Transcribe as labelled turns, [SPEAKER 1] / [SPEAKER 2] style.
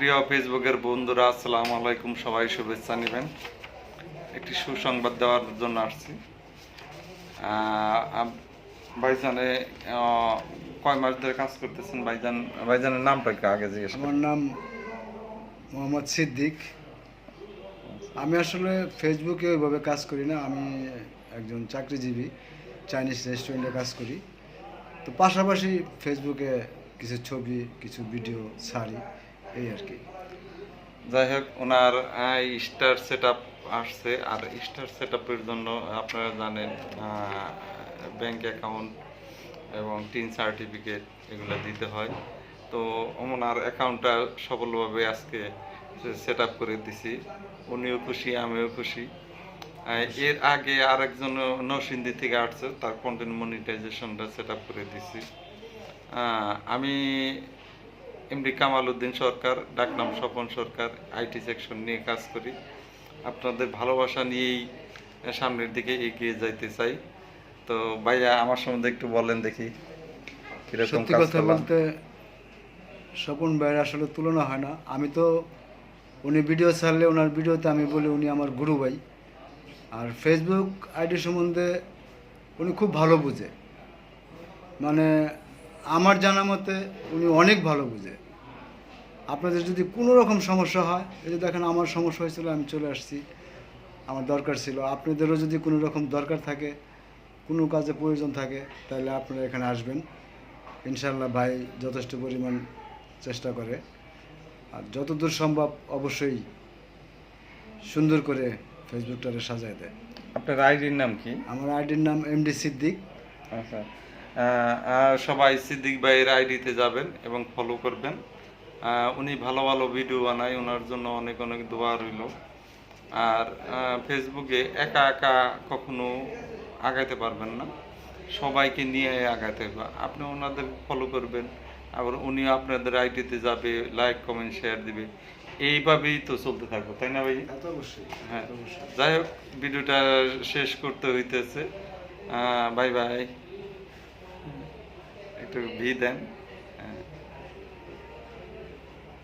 [SPEAKER 1] প্রিয় ফেসবুকের বন্ধুরা, আসসালামু আলাইকুম। সবাই শুভেচ্ছা নেবেন। একটি সুসংবাদ দেওয়ার জন্য আসছি। ভাইজানে কয় মাস ধরে কাজ করতেছেন ভাইজান? ভাইজানের নামটা একটু আগে জিজ্ঞেস
[SPEAKER 2] আমার নাম মোহাম্মদ সিদ্দিক। আমি আসলে ফেসবুকে ওইভাবে কাজ করি না। আমি একজন চাকরিজীবী, চাইনিজ রেস্টুরেন্টে কাজ করি। তো পাশাপাশি ফেসবুকে কিছু ছবি, কিছু ভিডিও ছাড়ি, এই আর কি।
[SPEAKER 1] যাই হোক, ওনার স্টার সেট আপ আসছে। আর স্টার সেট আপের জন্য আপনারা জানেন ব্যাংক অ্যাকাউন্ট এবং টিন সার্টিফিকেট এগুলো দিতে হয়। তো ওনার অ্যাকাউন্টটা সফলভাবে আজকে সেট আপ করে দিছি। উনিও খুশি, আমিও খুশি। এর আগে আরেকজন নরসিংদী থেকে আসছে, তার কন্টেন্ট মনিটাইজেশনটা সেট আপ করে দিছি। আমি এমডি কামাল উদ্দিন সরকার, ডাকনাম স্বপন সরকার, আইটি সেকশন নিয়ে কাজ করি। আপনাদের ভালোবাসা নিয়েই সামনের দিকে এগিয়ে যাইতে চাই। তো ভাইয়া, আমার সম্বন্ধে একটু বলেন দেখি কিরকম
[SPEAKER 2] সত্যি
[SPEAKER 1] কাজ
[SPEAKER 2] কথা
[SPEAKER 1] করলাম।
[SPEAKER 2] বলতে স্বপন ভাইয়ের আসলে তুলনা হয় না। আমি তো উনি ভিডিও ছাড়লে ওনার ভিডিওতে আমি বলি উনি আমার গুরু ভাই। আর ফেসবুক আইডি সম্বন্ধে উনি খুব ভালো বুঝে, মানে আমার জানা মতে উনি অনেক ভালো বুঝে। আপনাদের যদি কোনো রকম সমস্যা হয়, এই যে দেখেন আমার সমস্যা হয়েছিল, আমি চলে আসছি, আমার দরকার ছিল। আপনাদেরও যদি কোনো রকম দরকার থাকে, কোনো কাজে প্রয়োজন থাকে, তাহলে আপনারা এখানে আসবেন। ইনশাল্লাহ ভাই যথেষ্ট পরিমাণ চেষ্টা করে, আর যতদূর সম্ভব অবশ্যই সুন্দর করে ফেসবুকটারে সাজায় দেয়।
[SPEAKER 1] আপনার আইডির নাম কি?
[SPEAKER 2] আমার আইডির নাম এমডি সিদ্দিক।
[SPEAKER 1] আচ্ছা, আর সবাই সিদ্দিক ভাইয়ের আইডিতে যাবেন এবং ফলো করবেন। উনি ভালো ভালো ভিডিও বানায়, ওনার জন্য অনেক অনেক দোয়া রইল। আর ফেসবুকে একা একা কখনো আগাইতে পারবেন না, সবাইকে নিয়ে আগাইতে হবে। আপনি ওনাদের ফলো করবেন, আবার উনিও আপনাদের আইডিতে যাবে, লাইক কমেন্ট শেয়ার দিবে। এইভাবেই তো চলতে থাকবো, তাই না ভাই?
[SPEAKER 2] অবশ্যই,
[SPEAKER 1] হ্যাঁ।
[SPEAKER 2] অবশ্যই।
[SPEAKER 1] যাই হোক, ভিডিওটা শেষ করতে হইতেছে। Bye bye. একটু ভি দেন।